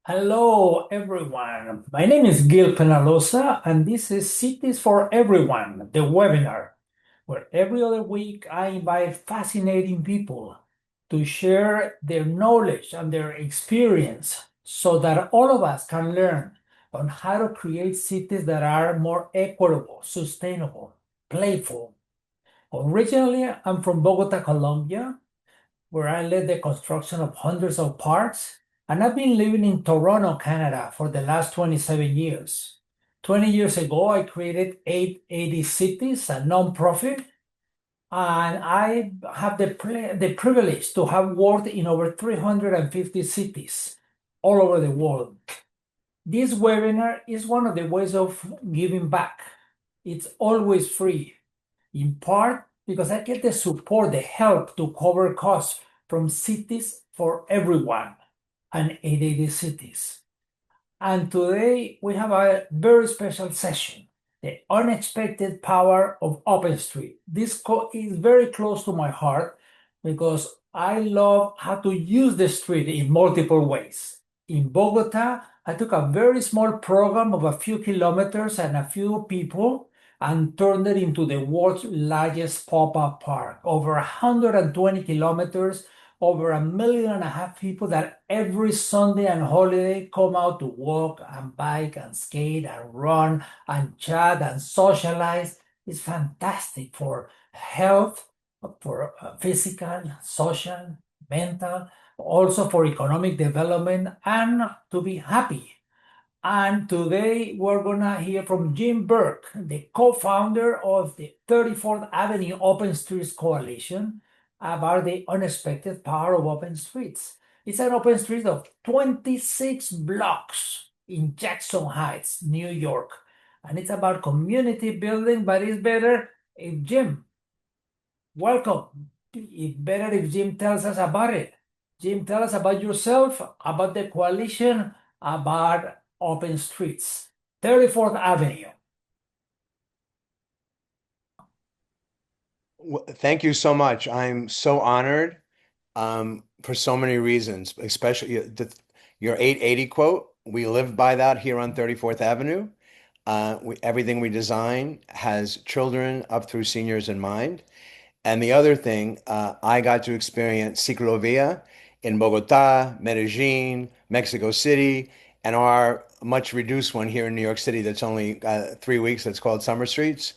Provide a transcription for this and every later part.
Hello, everyone. My name is Gil Penalosa, and this is Cities for Everyone, the webinar, where every other week I invite fascinating people to share their knowledge and their experience so that all of us can learn on how to create cities that are more equitable, sustainable, playful. Originally, I'm from Bogota, Colombia, where I led the construction of hundreds of parks, and I've been living in Toronto, Canada for the last 27 years. 20 years ago, I created 880 Cities, a nonprofit, and I have the privilege to have worked in over 350 cities all over the world. This webinar is one of the ways of giving back. It's always free, in part because I get the support, the help to cover costs from Cities for Everyone and 880 Cities. And today we have a very special session, the unexpected power of OpenStreet. This is very close to my heart because I love how to use the street in multiple ways. In Bogota, I took a very small program of a few kilometers and a few people and turned it into the world's largest pop-up park, over 120 kilometers, over 1.5 million people that every Sunday and holiday come out to walk and bike and skate and run and chat and socialize. It's fantastic for health, for physical, social, mental, also for economic development and to be happy. And today we're gonna hear from Jim Burke, the co-founder of the 34th Avenue Open Streets Coalition, about the unexpected power of open streets. It's an open street of 26 blocks in Jackson Heights, New York. And it's about community building, but it's better if Jim, welcome. It's better if Jim tells us about it. Jim, tell us about yourself, about the coalition, about open streets. 34th Avenue. Thank you so much. I'm so honored for so many reasons, especially your 880 quote. We live by that here on 34th Avenue. Everything we design has children up through seniors in mind. And the other thing, I got to experience Ciclovia in Bogota, Medellin, Mexico City, and our much reduced one here in New York City that's only 3 weeks that's called Summer Streets.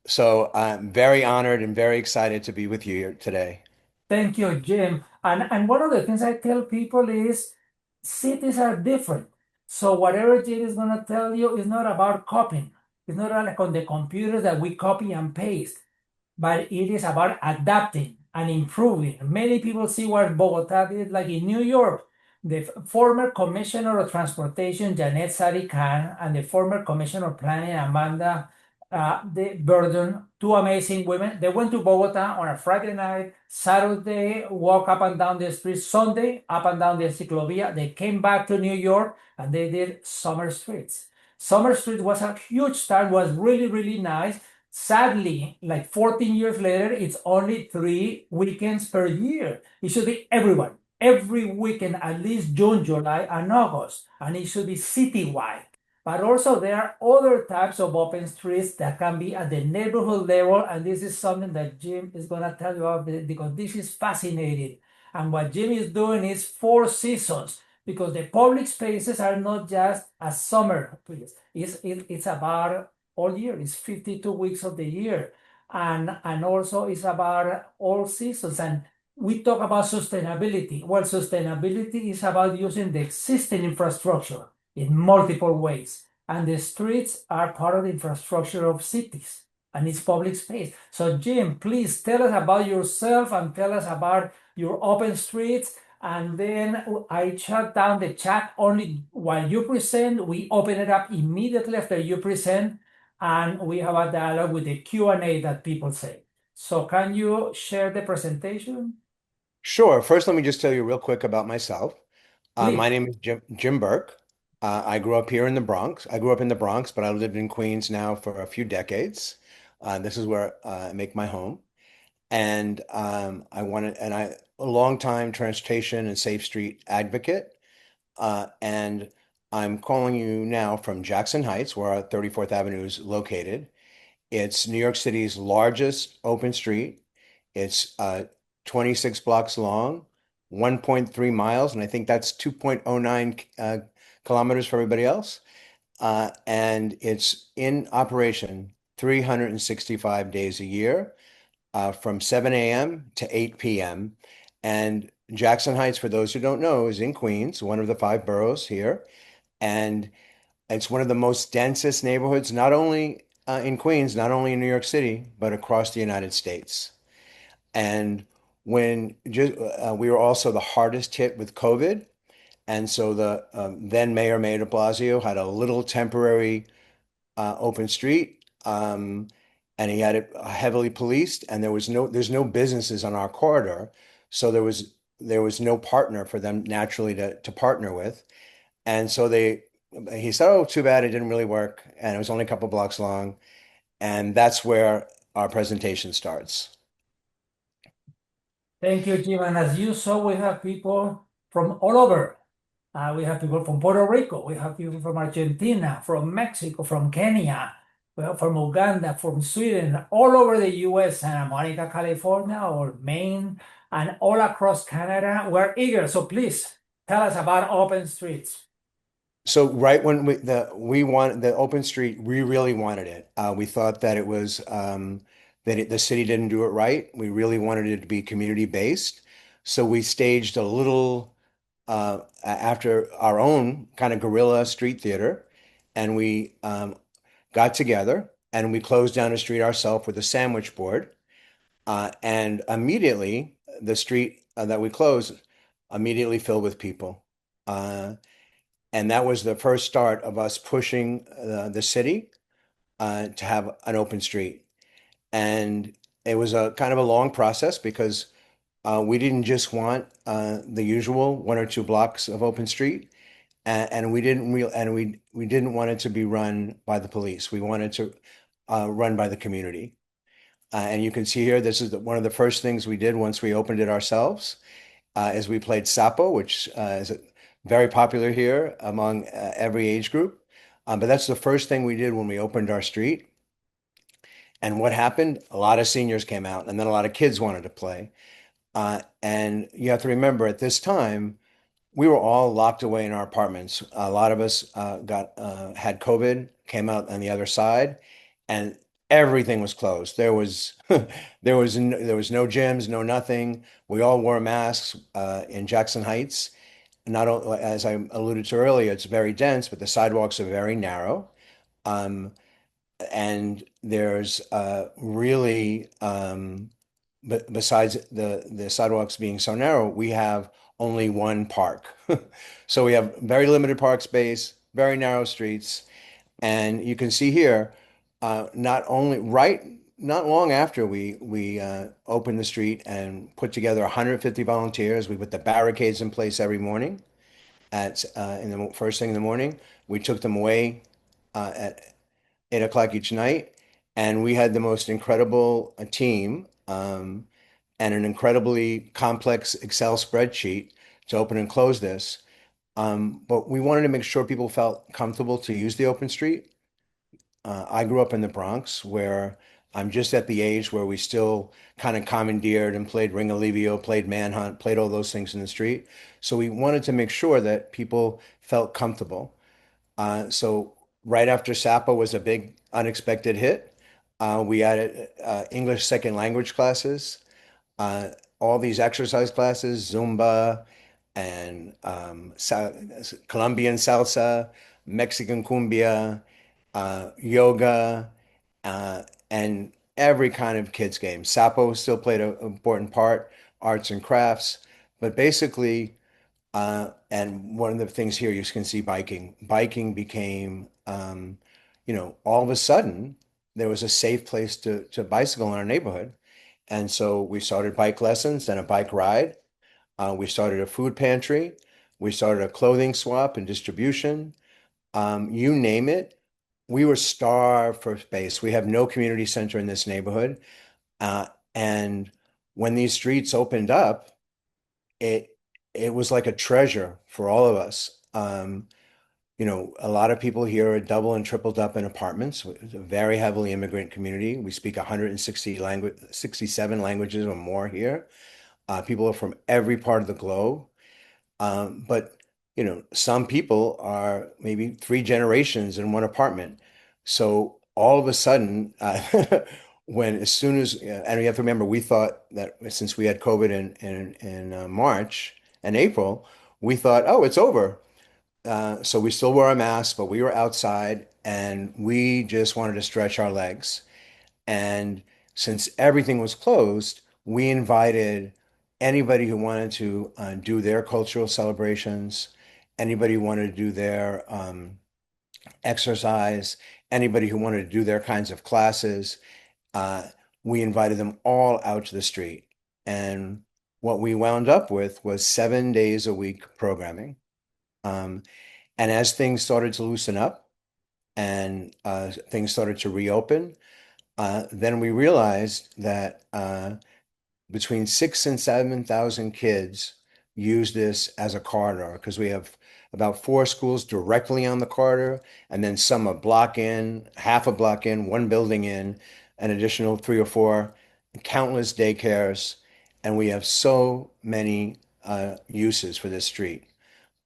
So I'm very honored and very excited to be with you here today. Thank you, Jim. And one of the things I tell people is cities are different. So whatever Jim is going to tell you is not about copying. It's not like on the computer that we copy and paste, but it is about adapting and improving. Many people see what Bogota did, like in New York. The former Commissioner of Transportation, Janet Sari-Khan, and the former Commissioner of Planning, Amanda the Burden, two amazing women. They went to Bogota on a Friday night, Saturday, walk up and down the street, Sunday, up and down the Ciclovia. They came back to New York and they did Summer Streets. Summer Street was a huge start, was really, really nice. Sadly, like 14 years later, it's only 3 weekends per year. It should be everyone, every weekend, at least June, July, and August. And it should be citywide. But also there are other types of open streets that can be at the neighborhood level. And this is something that Jim is going to tell you about because this is fascinating. And what Jim is doing is 4 seasons because the public spaces are not just a summer place. It's about all year. It's 52 weeks of the year. And also it's about all seasons. And we talk about sustainability. Well, sustainability is about using the existing infrastructure in multiple ways. And the streets are part of the infrastructure of cities and it's public space. So, Jim, please tell us about yourself and tell us about your open streets. And then I shut down the chat only while you present. We open it up immediately after you present, and we have a dialogue with the Q&A that people say. So, can you share the presentation? Sure. First, let me just tell you real quick about myself. My Please. name is Jim Burke. I grew up here in the Bronx. I grew up in the Bronx, but I lived in Queens now for a few decades. This is where I make my home. And I wanted, and I a longtime transportation and safe street advocate. and I'm calling you now from Jackson Heights, where our 34th Avenue is located. It's New York City's largest open street. It's 26 blocks long, 1.3 miles, and I think that's 2.09 kilometers for everybody else. And it's in operation 365 days a year, from 7 a.m. to 8 p.m. And Jackson Heights, for those who don't know, is in Queens, one of the five boroughs here. And it's one of the most densest neighborhoods, not only in Queens, not only in New York City, but across the United States. And we were also the hardest hit with COVID. And so the then Mayor de Blasio had a little temporary open street, and he had it heavily policed, and there's no businesses on our corridor, so there was no partner for them naturally to partner with, and so he said, "Oh, too bad it didn't really work," and it was only a couple blocks long, and that's where our presentation starts. Thank you, Jim. And as you saw, we have people from all over. We have people from Puerto Rico. We have people from Argentina, from Mexico, from Kenya, well, from Uganda, from Sweden, all over the US, Santa Monica, California, or Maine, and all across Canada. We're eager. So please tell us about Open Streets. So right when we wanted the open street, we really wanted it. We thought that it was the city didn't do it right. We really wanted it to be community based. So we staged a little after our own kind of guerrilla street theater, and we got together and we closed down a street ourselves with a sandwich board. And immediately the street that we closed immediately filled with people. And that was the first start of us pushing the city to have an open street. And it was a kind of a long process because we didn't just want the usual 1 or 2 blocks of open street, and we didn't want it to be run by the police. We wanted to run by the community. And you can see here, this is one of the first things we did once we opened it ourselves, is we played Sapo, which is very popular here among every age group. But that's the first thing we did when we opened our street. And what happened? A lot of seniors came out, and then a lot of kids wanted to play. And you have to remember, at this time, we were all locked away in our apartments. A lot of us had COVID, came out on the other side, and everything was closed. There was no gyms, no nothing. We all wore masks in Jackson Heights. Not as I alluded to earlier, it's very dense, but the sidewalks are very narrow. Um, and there's really but besides the sidewalks being so narrow, we have only one park. So we have very limited park space, very narrow streets, and you can see here, not only not long after we opened the street and put together 150 volunteers, we put the barricades in place every morning at in the first thing in the morning. We took them away at 8 o'clock each night, and we had the most incredible team, and an incredibly complex Excel spreadsheet to open and close this. But we wanted to make sure people felt comfortable to use the open street. I grew up in the Bronx, where I'm just at the age where we still kind of commandeered and played Ring Alivio, played Manhunt, played all those things in the street. So we wanted to make sure that people felt comfortable. So right after Sapa was a big unexpected hit, we added English second language classes, uh, all these exercise classes, Zumba and Colombian salsa, Mexican cumbia, yoga, and every kind of kids game. Sapo still played an important part, arts and crafts, but basically, and one of the things here you can see biking. Biking became, all of a sudden there was a safe place to bicycle in our neighborhood. And so we started bike lessons and a bike ride. We started a food pantry. We started a clothing swap and distribution. You name it. We were starved for space. We have no community center in this neighborhood. And when these streets opened up, it it was like a treasure for all of us. Um, a lot of people here are double and tripled up in apartments. It's a very heavily immigrant community. We speak 67 languages or more here. People are from every part of the globe. But some people are maybe three generations in one apartment. So all of a sudden, when as soon as and you have to remember, we thought that since we had COVID in March and April, we thought, oh, it's over. So we still wore our masks, but we were outside and we just wanted to stretch our legs. And since everything was closed, we invited anybody who wanted to do their cultural celebrations, anybody who wanted to do their exercise, anybody who wanted to do their kinds of classes. Uh, we invited them all out to the street. And what we wound up with was 7 days a week programming. Um, and as things started to loosen up and things started to reopen, then we realized that between 6 and 7 thousand kids use this as a corridor because we have about four schools directly on the corridor, and then some a block in, half a block in, one building in, an additional three or four, countless daycares, and we have so many uses for this street.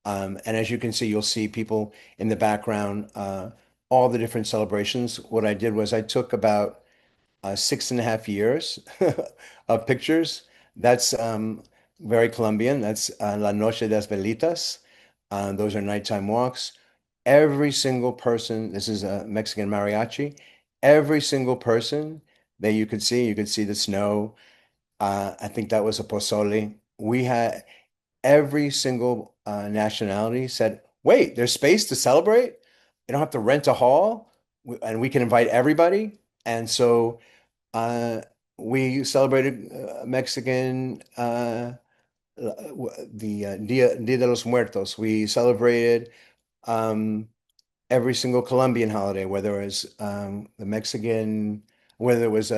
And as you can see, you'll see people in the background, all the different celebrations. What I did was I took about 6.5 years of pictures. That's very Colombian. That's La Noche de las Velitas. Those are nighttime walks. Every single person, this is a Mexican mariachi. Every single person that you could see the snow. I think that was a pozole. We had every single nationality said, wait, there's space to celebrate? You don't have to rent a hall, and we can invite everybody. And so uh, we celebrated Mexican the Dia de los Muertos. We celebrated um, every single Colombian holiday, whether it was the Mexican, whether it was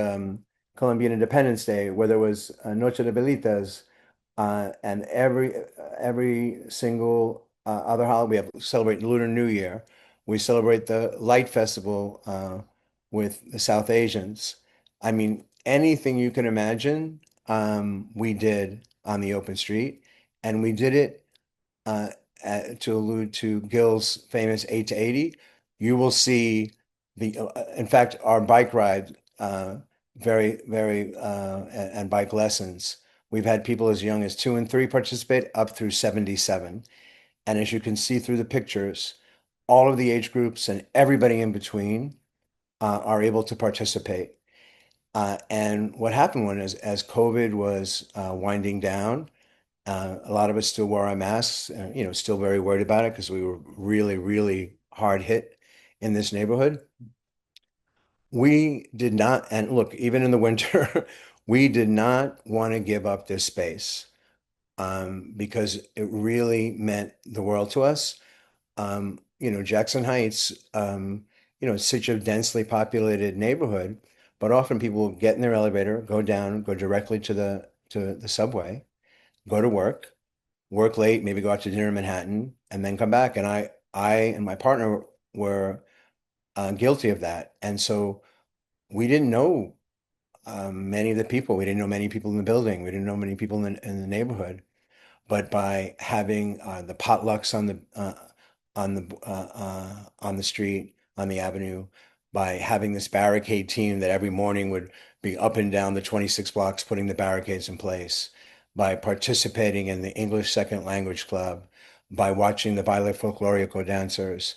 Colombian Independence Day, whether it was Noche de Velitas, and every single other holiday. We have celebrate Lunar New Year. We celebrate the Light Festival with the South Asians. I mean, anything you can imagine, we did on the open street, and we did it uh, to allude to Gil's famous 8 to 80. You will see in fact, our bike ride, and bike lessons. We've had people as young as 2 and 3 participate up through 77. And as you can see through the pictures, all of the age groups and everybody in between are able to participate. And what happened was, as COVID was winding down, a lot of us still wore our masks, still very worried about it because we were really, really hard hit in this neighborhood. We did not, and look, even in the winter, we did not want to give up this space because it really meant the world to us. Jackson Heights, it's such a densely populated neighborhood, but often people will get in their elevator, go down, go directly to the subway, go to work late, maybe go out to dinner in Manhattan, and then come back. And I and my partner were guilty of that, and so we didn't know many of the people. We didn't know many people in the building. We didn't know many people in the neighborhood. But by having the potlucks on the street, on the avenue, by having this barricade team that every morning would be up and down the 26 blocks putting the barricades in place, by participating in the English Second Language Club, by watching the Baile Folklorico dancers,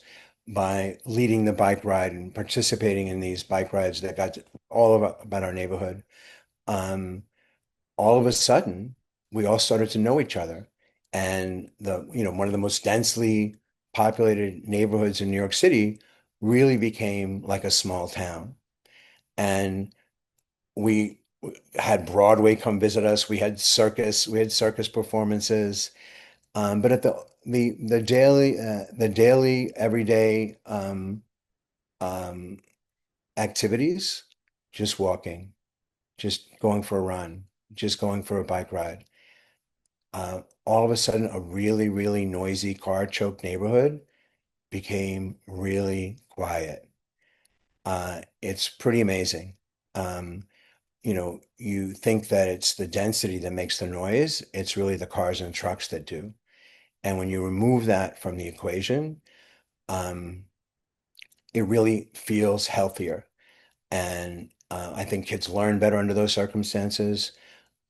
by leading the bike ride and participating in these bike rides that got about our neighborhood. Um, all of a sudden, we all started to know each other. And one of the most densely populated neighborhoods in New York City really became like a small town. And we had Broadway come visit us. We had circus performances. But at the daily everyday um, activities, just walking, just going for a run, just going for a bike ride. all of a sudden a really, really noisy car choked neighborhood became really quiet. It's pretty amazing. Um, you think that it's the density that makes the noise. It's really the cars and trucks that do. And when you remove that from the equation, um, it really feels healthier. And I think kids learn better under those circumstances.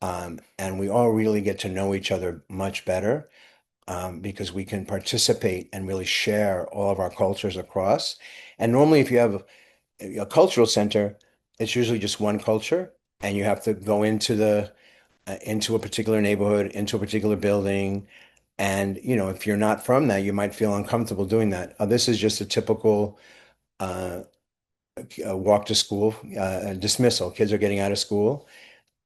And we all really get to know each other much better because we can participate and really share all of our cultures across. And normally, if you have a cultural center, it's usually just one culture, and you have to go into a particular neighborhood, into a particular building. And if you're not from that, you might feel uncomfortable doing that. This is just a typical uh, walk to school dismissal. Kids are getting out of school,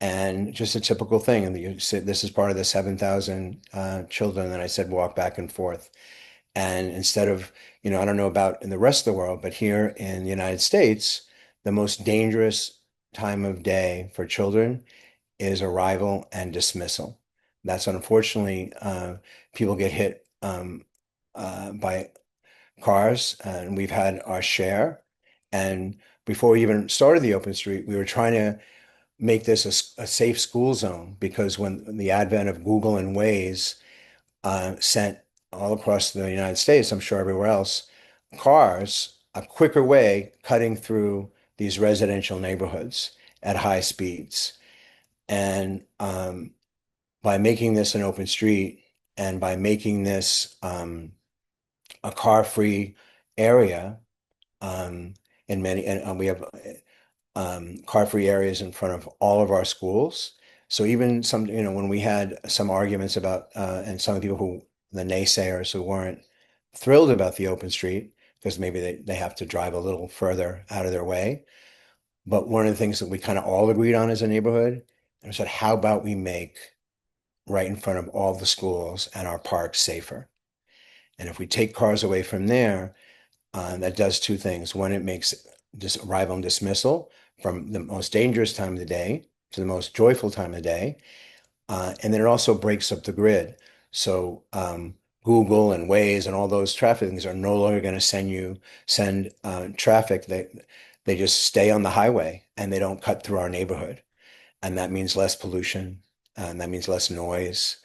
and just a typical thing. And you said this is part of the 7,000 children that I said walk back and forth. And instead of, I don't know about in the rest of the world, but here in the United States, the most dangerous time of day for children is arrival and dismissal. That's unfortunately, people get hit by cars, and we've had our share. And before we even started the open street, we were trying to make this a safe school zone because when the advent of Google and Waze sent all across the United States, I'm sure everywhere else, cars, a quicker way cutting through these residential neighborhoods at high speeds. And by making this an open street and by making this a car-free area, um, and we have car-free areas in front of all of our schools. So even some, when we had some arguments about, and some people the naysayers who weren't thrilled about the open street, because maybe they have to drive a little further out of their way. But one of the things that we kind of all agreed on as a neighborhood, and we said, how about we make right in front of all the schools and our parks safer? And if we take cars away from there, that does two things. One, it makes arrival and dismissal from the most dangerous time of the day to the most joyful time of the day. And then it also breaks up the grid. So Google and Waze and all those traffic things are no longer going to send traffic. They just stay on the highway and they don't cut through our neighborhood. And that means less pollution, and that means less noise,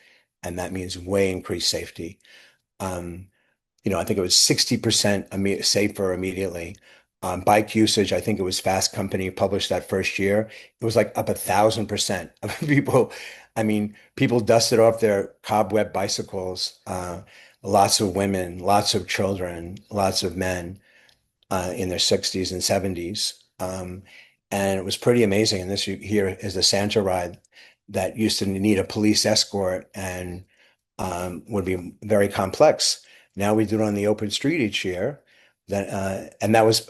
and that means way increased safety. Um, I think it was 60% safer immediately. Bike usage, I think it was Fast Company published that first year. It was like up 1,000% of people. I mean, people dusted off their cobweb bicycles. Lots of women, lots of children, lots of men in their 60s and 70s. And it was pretty amazing. And this here is the Santa ride that used to need a police escort and would be very complex. Now we do it on the open street each year. And that was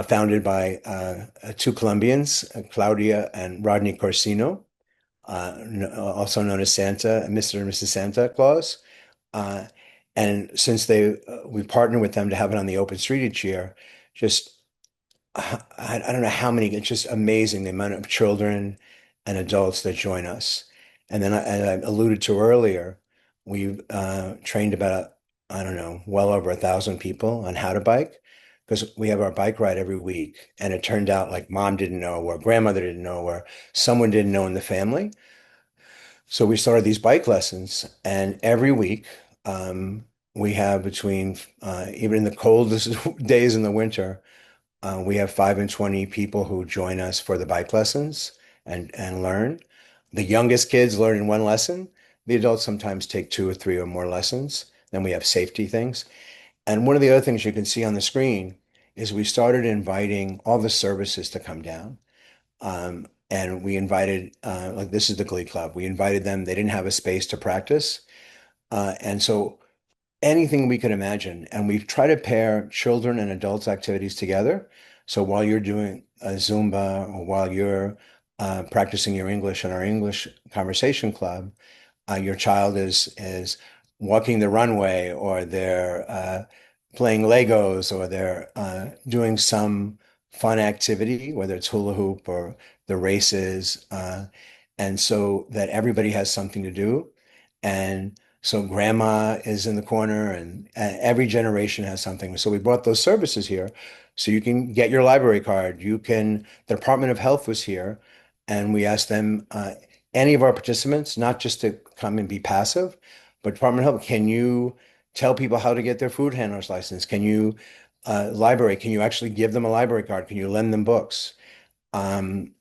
founded by two Colombians, Claudia and Rodney Corsino, also known as Santa, Mr. and Mrs. Santa Claus. Uh, and since we partner with them to have it on the open street each year, just I don't know how many, it's just amazing the amount of children and adults that join us. And then, as I alluded to earlier, we've trained about, I don't know, well over 1,000 people on how to bike because we have our bike ride every week. And it turned out like mom didn't know, or grandmother didn't know, or someone didn't know in the family. So we started these bike lessons, and every week we have between, even in the coldest days in the winter, we have 5 and 20 people who join us for the bike lessons and learn. The youngest kids learn in one lesson. The adults sometimes take two or three or more lessons. Then we have safety things. And one of the other things you can see on the screen is we started inviting all the services to come down. And we invited, like this is the Glee Club. We invited them. They didn't have a space to practice. And so anything we could imagine. And we've tried to pair children and adults activities together. So while you're doing a Zumba or while you're practicing your English in our English conversation club, your child is walking the runway or they're playing Legos or they're doing some fun activity, whether it's hula hoop or the races, and so that everybody has something to do. And so grandma is in the corner, and every generation has something. So we brought those services here. So you can get your library card. The Department of Health was here, and we asked them, any of our participants, not just to come and be passive, but Department of Health, can you tell people how to get their food handler's license? Library, can you actually give them a library card? Can you lend them books? And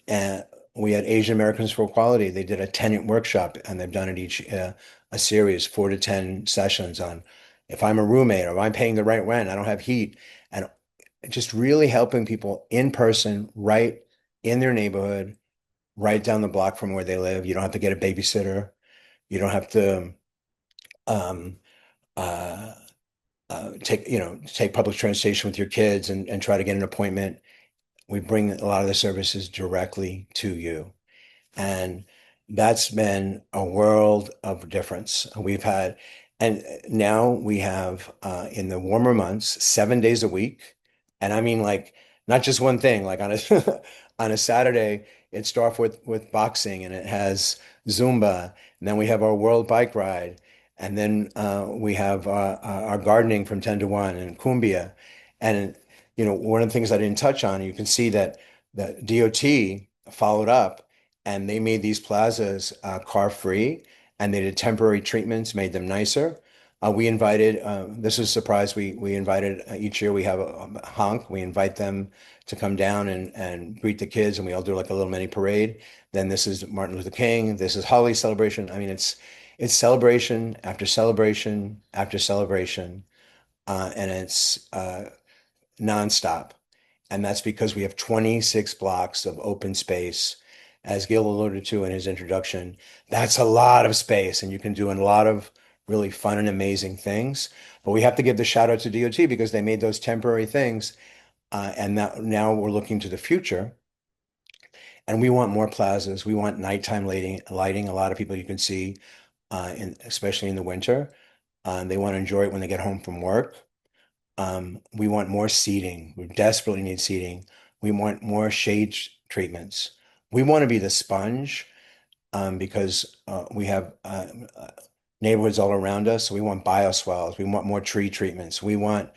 we had Asian Americans for Equality. They did a tenant workshop, and they've done it each a series, 4 to 10 sessions on if I'm a roommate or am I paying the right rent? I don't have heat, and just really helping people in person, right in their neighborhood, right down the block from where they live. You don't have to get a babysitter. You don't have to um, uh, take public transportation with your kids and try to get an appointment. We bring a lot of the services directly to you. And that's been a world of difference. And now we have in the warmer months, 7 days a week. And I mean, like, not just one thing, like on a on a Saturday, it starts with boxing and it has Zumba. And then we have our world bike ride. And then we have our gardening from 10 to 1 and cumbia. And, one of the things I didn't touch on, you can see that the DOT followed up and they made these plazas car free, and they did temporary treatments, made them nicer. This was a surprise. We invited each year we have a honk. We invite them to come down and greet the kids, and we all do like a little mini parade. Then this is Martin Luther King. This is Holiday celebration. I mean, it's celebration after celebration after celebration, and it's nonstop. And that's because we have 26 blocks of open space. As Gil alluded to in his introduction, that's a lot of space, and you can do a lot of really fun and amazing things. But we have to give the shout out to DOT because they made those temporary things. And now we're looking to the future, and we want more plazas. We want nighttime lighting. A lot of people you can see, especially in the winter. They want to enjoy it when they get home from work. We want more seating. We desperately need seating. We want more treatments. We want to be the sponge because we have neighborhoods all around us. So we want bioswales. We want more tree treatments. We want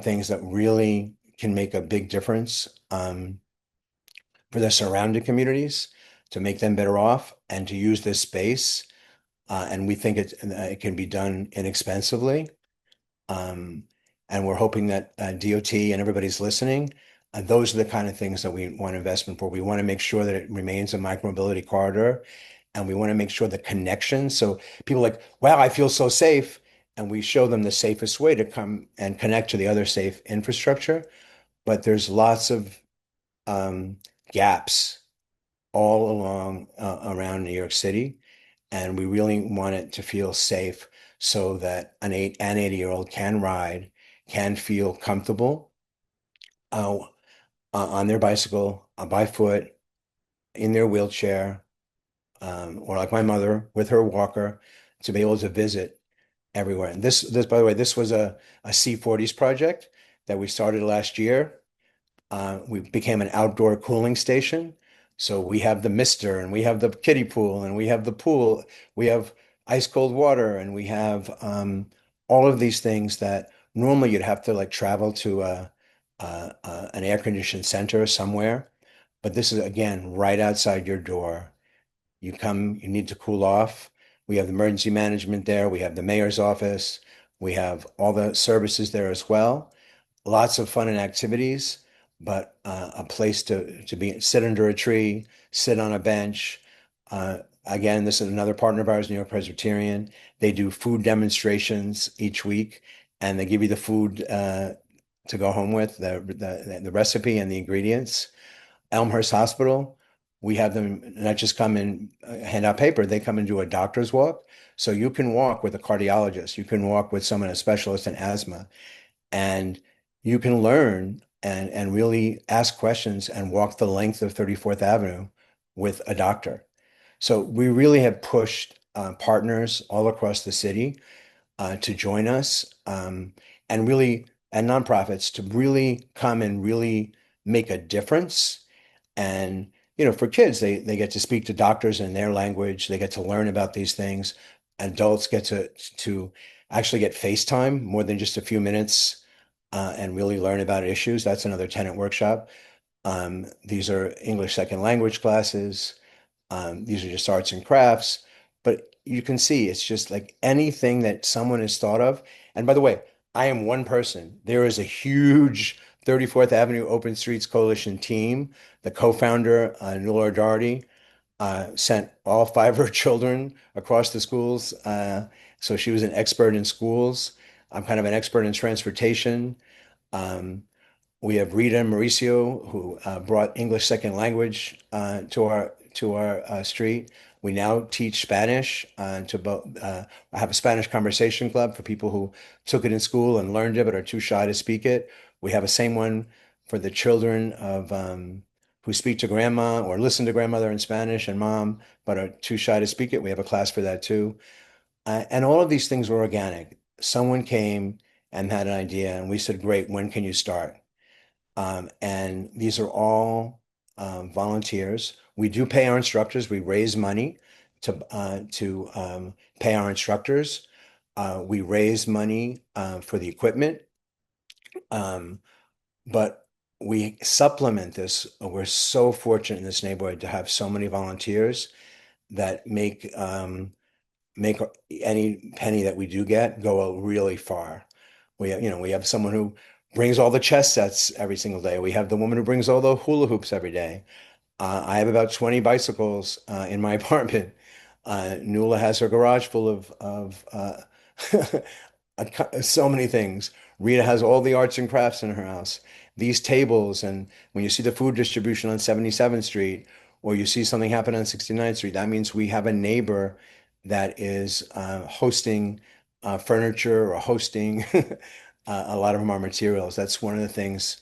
things that really can make a big difference for the surrounding communities to make them better off and to use this space. And we think it can be done inexpensively. Um, and we're hoping that DOT and everybody's listening. Those are the kind of things that we want investment for. We want to make sure that it remains a micromobility corridor, and we want to make sure the connection. So people are like, wow, I feel so safe. And we show them the safest way to come and connect to the other safe infrastructure. But there's lots of um, gaps all along around New York City. And we really want it to feel safe so that an 80-year-old can ride, can feel comfortable uh, on their bicycle, by foot, in their wheelchair, or like my mother with her walker, to be able to visit everywhere. And by the way, this was a C40s project that we started last year. We became an outdoor cooling station. So we have the mister and we have the kiddie pool and we have the pool. We have ice cold water and we have all of these things that normally you'd have to like travel to an air conditioned center somewhere. But this is again right outside your door. You come, you need to cool off. We have the emergency management there. We have the mayor's office. We have all the services there as well. Lots of fun and activities, but a place to be, sit under a tree, sit on a bench. Again, this is another partner of ours, New York Presbyterian. They do food demonstrations each week, and they give you the food to go home with, the recipe and the ingredients. Elmhurst Hospital, we have them not just come and hand out paper, they come and do a doctor's walk. So you can walk with a cardiologist, you can walk with someone, a specialist in asthma, and you can learn and really ask questions and walk the length of 34th Avenue with a doctor. So we really have pushed partners all across the city to join us and nonprofits to really come and really make a difference. And for kids, they get to speak to doctors in their language. They get to learn about these things. adults get to actually get FaceTime more than just a few minutes and really learn about issues. That's another tenant workshop. These are English second language classes. These are just arts and crafts. But you can see it's just like anything that someone has thought of. And by the way, I am one person. There is a huge 34th Avenue Open Streets Coalition team. The co-founder, Nuala Doherty, sent all five of her children across the schools. So she was an expert in schools. I'm kind of an expert in transportation. Um, we have Rita and Mauricio who brought English second language to our street. We now teach Spanish to both. I have a Spanish conversation club for people who took it in school and learned it but are too shy to speak it. We have a same one for the children of who speak to grandma or listen to grandmother in Spanish and mom but are too shy to speak it. We have a class for that too. And all of these things were organic. Someone came and had an idea, and we said, "Great, when can you start?" And these are all volunteers. We do pay our instructors. We raise money to pay our instructors. We raise money for the equipment, um, but we supplement this. We're so fortunate in this neighborhood to have so many volunteers that make any penny that we do get go really far. We have someone who brings all the chess sets every single day. We have the woman who brings all the hula hoops every day. I have about 20 bicycles in my apartment. Nuala has her garage full of so many things. Rita has all the arts and crafts in her house. These tables, and when you see the food distribution on 77th Street, or you see something happen on 69th Street, that means we have a neighbor that is hosting furniture or hosting a lot of our materials. That's one of the things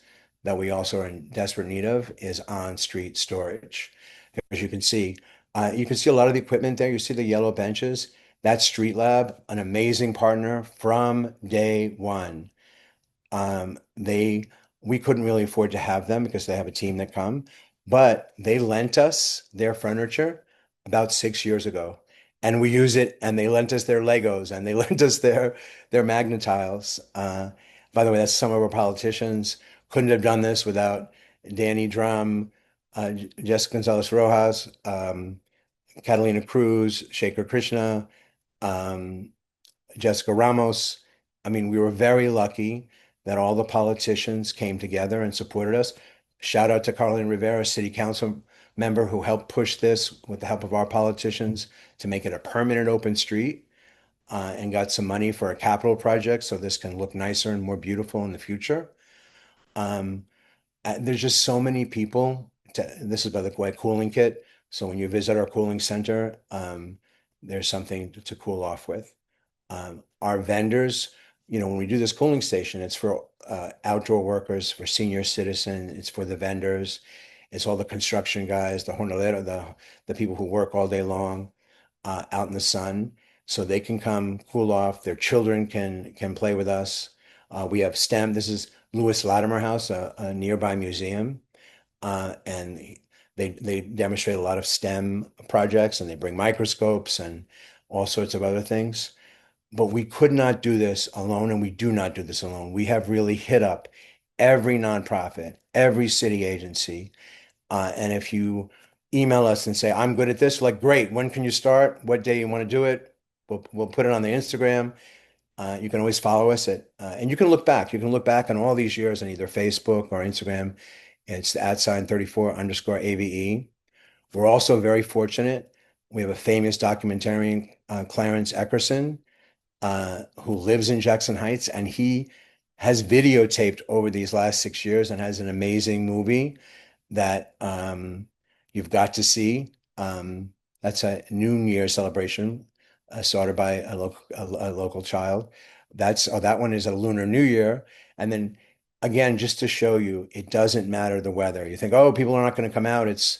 that we also are in desperate need of is on-street storage. As you can see a lot of the equipment there. You see the yellow benches. That's Street Lab, an amazing partner from day one. They we couldn't really afford to have them because they have a team that come, but they lent us their furniture about 6 years ago, and we use it. And they lent us their Legos, and they lent us their Magnetiles. By the way, that's some of our politicians. Couldn't have done this without Danny Drum, Jessica Gonzalez Rojas, Catalina Cruz, Shaker Krishna, um, Jessica Ramos. I mean, we were very lucky that all the politicians came together and supported us. Shout out to Carlin Rivera, city council member, who helped push this with the help of our politicians to make it a permanent open street and got some money for a capital project so this can look nicer and more beautiful in the future. Um, there's just so many people. This is by the way, cooling kit. So when you visit our cooling center, there's something to cool off with. Our vendors, when we do this cooling station, it's for outdoor workers, for senior citizen, it's for the vendors, it's all the construction guys, the jornalero, the people who work all day long out in the sun, so they can come cool off. Their children can play with us. We have STEM. This is Lewis Latimer House, a nearby museum, and they demonstrate a lot of STEM projects, and they bring microscopes and all sorts of other things. But we could not do this alone, and we do not do this alone. We have really hit up every nonprofit, every city agency. And if you email us and say, "I'm good at this," like, great, when can you start? What day you want to do it? We'll put it on the Instagram. You can always follow us and you can look back. You can look back on all these years on either Facebook or Instagram. It's the @ 34_AVE. We're also very fortunate. We have a famous documentarian, Clarence Eckerson, who lives in Jackson Heights, and he has videotaped over these last 6 years and has an amazing movie that you've got to see. That's a New Year celebration started by a local child. That one is a Lunar New Year. And then again, just to show you, it doesn't matter the weather. You think, oh, people are not going to come out. It's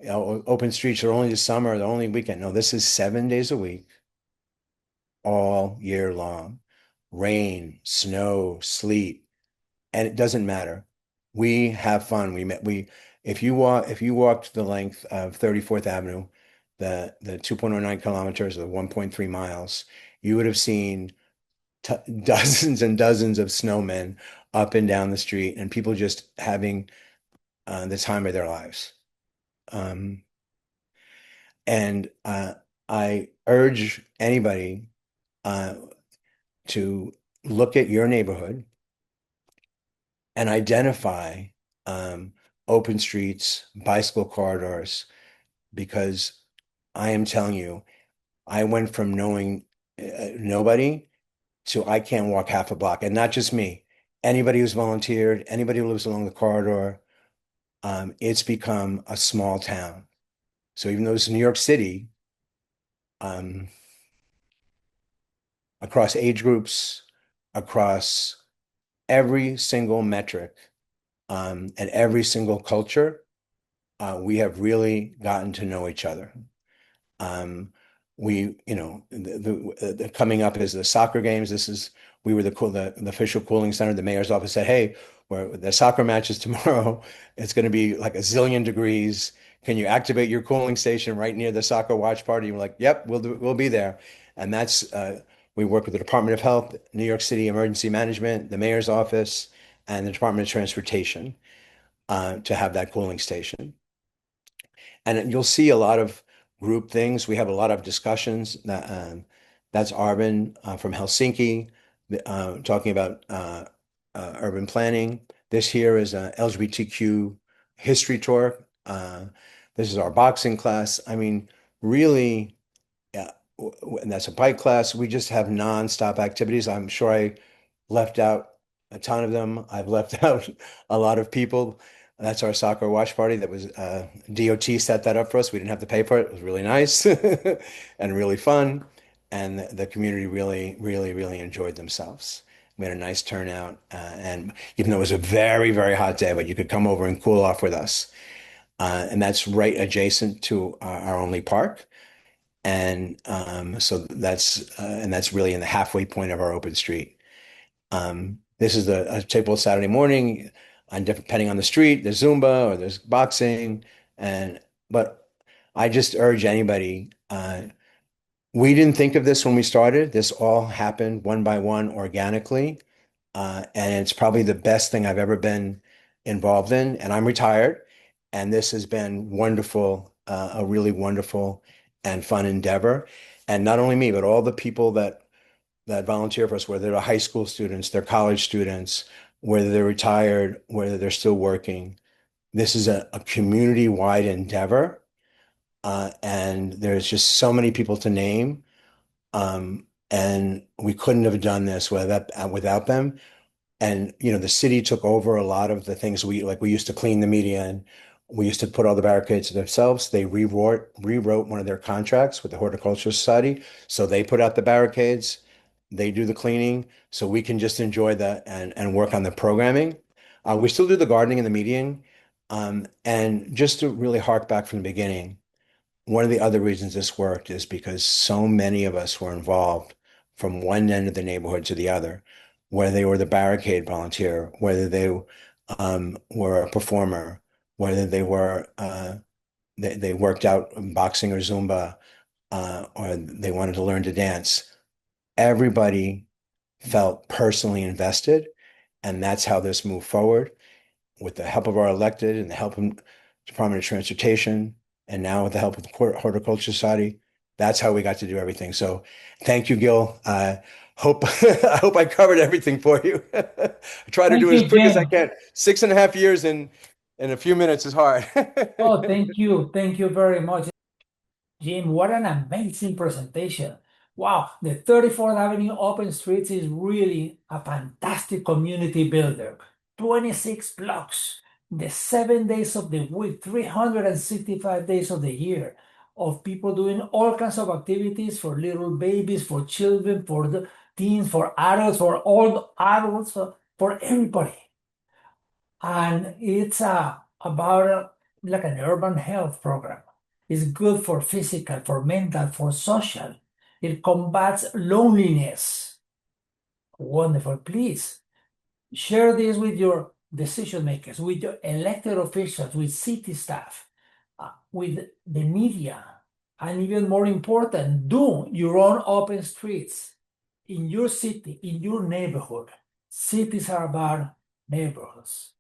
open streets are only the summer, the only weekend. No, this is 7 days a week all year long. Rain, snow, sleet, and it doesn't matter. We have fun. If you walked the length of 34th Avenue, the 2.09 kilometers or the 1.3 miles, you would have seen t dozens and dozens of snowmen up and down the street and people just having the time of their lives. Um, and I urge anybody uh, to look at your neighborhood and identify um, open streets, bicycle corridors, because I am telling you, I went from knowing nobody to I can't walk half a block, and not just me. Anybody who's volunteered, anybody who lives along the corridor, it's become a small town. So even though it's New York City, um, across age groups, across every single metric, and every single culture, we have really gotten to know each other. Um, coming up is the soccer games. We were the official cooling center. The mayor's office said, "Hey, the soccer match is tomorrow. It's going to be like a zillion degrees. Can you activate your cooling station right near the soccer watch party?" And we're like, "Yep, we'll be there." And we work with the Department of Health, New York City Emergency Management, the mayor's office, and the Department of Transportation to have that cooling station. And you'll see a lot of group things. We have a lot of discussions. That's Arvin from Helsinki talking about urban planning. This here is a LGBTQ history tour. This is our boxing class. I mean, really, yeah, and that's a bike class. We just have nonstop activities. I'm sure I left out a ton of them. I've left out a lot of people. That's our soccer watch party. That was DOT set that up for us. We didn't have to pay for it. It was really nice and really fun. And the community really, really, really enjoyed themselves. We had a nice turnout. And even though it was a very, very hot day, but you could come over and cool off with us. And that's right adjacent to our only park. And so that's really in the halfway point of our open street. This is a typical Saturday morning, on different, depending on the street, there's Zumba or there's boxing. But I just urge anybody, we didn't think of this when we started. This all happened one by one organically. And it's probably the best thing I've ever been involved in. And I'm retired. And this has been wonderful, a really wonderful and fun endeavor. And not only me, but all the people that volunteer for us, whether they're high school students, they're college students, whether they're retired, whether they're still working. This is a community-wide endeavor. And there's just so many people to name. And we couldn't have done this without them. And the city took over a lot of the things we used to clean the median. We used to put all the barricades themselves. They rewrote one of their contracts with the Horticultural Society. So they put out the barricades, they do the cleaning, so we can just enjoy that and work on the programming. We still do the gardening in the median. And just to really hark back from the beginning, one of the other reasons this worked is because so many of us were involved from one end of the neighborhood to the other, whether they were the barricade volunteer, whether they were a performer, whether they worked out boxing or Zumba, or they wanted to learn to dance. Everybody felt personally invested, and that's how this moved forward with the help of our elected and the help of Department of Transportation, and now with the help of the Horticulture Society. That's how we got to do everything. So thank you, Gil. I hope I covered everything for you. I try to Thank do it as you, quick as I Jim. can. 6.5 years in a few minutes is hard. Oh, thank you. Thank you very much, Jim. What an amazing presentation. Wow, the 34th Avenue Open Streets is really a fantastic community builder. 26 blocks, the 7 days of the week, 365 days of the year, of people doing all kinds of activities for little babies, for children, for the teens, for adults, for old adults, for everybody. And it's about like an urban health program. It's good for physical, for mental, for social. It combats loneliness. Wonderful. Please share this with your decision makers, with your elected officials, with city staff, with the media. And even more important, do your own open streets in your city, in your neighborhood. Cities are about neighborhoods.